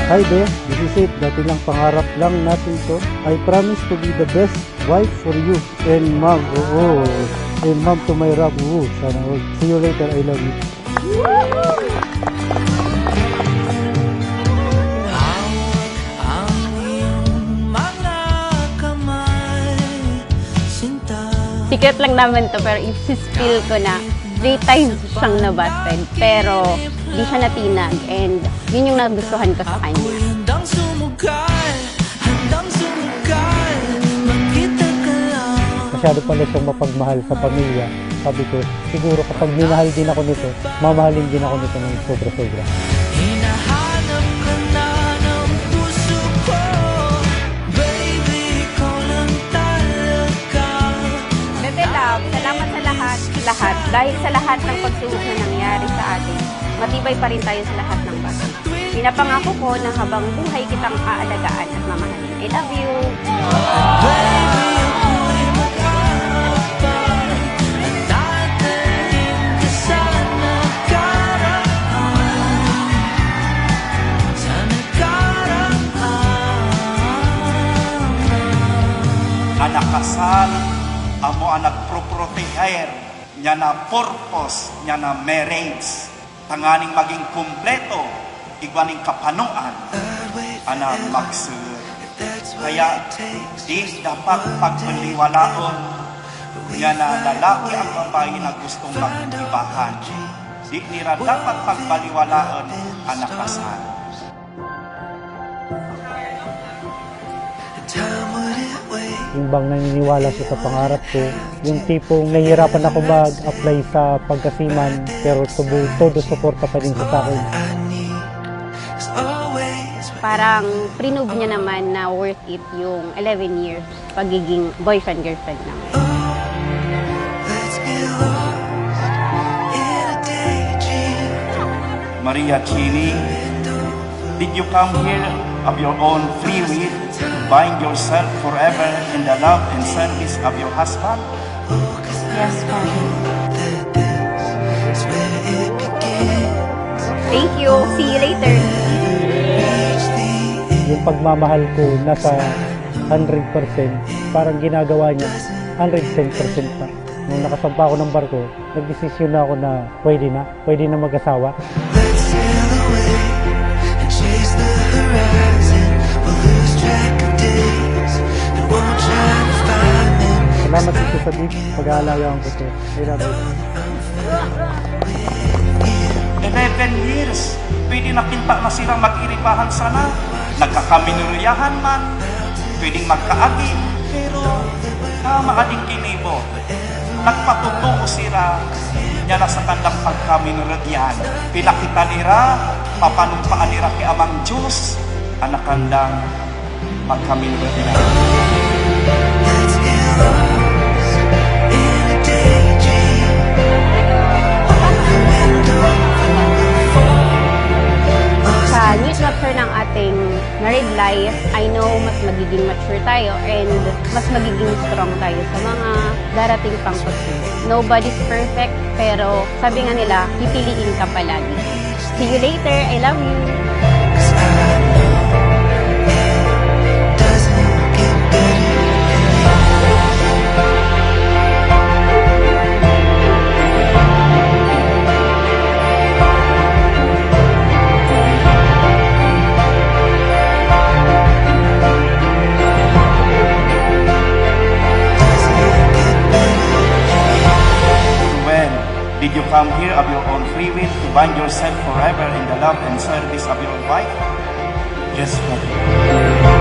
Hi there, this is it. Dati lang pangarap lang natin to. I promise to be the best wife for you. And mom, and mom to my rap, sana all. See you later, I love you. Secret lang naman to, pero i-spill ko na 3 times siyang nabasted, pero di siya natinag, and yun yung nagustuhan ko sa kanya. Masyado pala siyang mapagmahal sa pamilya. Sabi ko, siguro kapag minahal din ako nito, mamahalin din ako nito ng sobra-sobra. Salamat sa lahat. Dahil sa lahat ng pagsubok na nangyari sa atin, matibay pa rin tayo sa lahat ng bagay. Pinapangako ko na habang buhay kitang aalagaan at mamahalin. I love you! Anak kasal, amo anak pro-proteher, niya na purpose, niya na marriage, tanganing maging kumpleto, igwaning kapanuan, anak magsud. Kaya di dapat pagpaliwalaon, niya na lalaki ang babae na gustong mag-ibahan. Di nila dapat pagbaliwalaon anak kasal. Yung bang naniniwala siya sa pangarap ko, yung tipong nahihirapan ako mag-apply sa pagkasiman, pero todo suporta pa rin siya sa akin. Parang prove niya naman na worth it yung 11 years pagiging boyfriend-girlfriend namin. Maria Chini, did you come here of your own free will to bind yourself forever in the love and service of your husband? Yes, Father. Thank you. See you later. Yung pagmamahal ko nasa 100%, parang ginagawa niya 110% pa. Nung nakasampa ako ng barko, nagdesisyon na ako na pwede na mag-asawa. Salamat dito sa beach, pag-aalagaan ko ito. I love you. 11 years, pwede nakinta na silang mag-iripahan sana. Nagkakaminuriyahan man, pwedeng magkaagi, pero maading kinibo. Nagpatutuo sila niya na sa kandang pagkaminuriyahan. Pinakita nila, papanumpaan nila kay Amang Diyos, ang nakandang pagkaminuriyahan. Sa new chapter ng ating married life, I know mas magiging mature tayo and mas magiging strong tayo sa mga darating pang pagsubok. Nobody's perfect, pero sabi nga nila, pipiliin ka palagi. See you later. I love you. Did you come here of your own free will to bind yourself forever in the love and service of your wife? Yes, Father.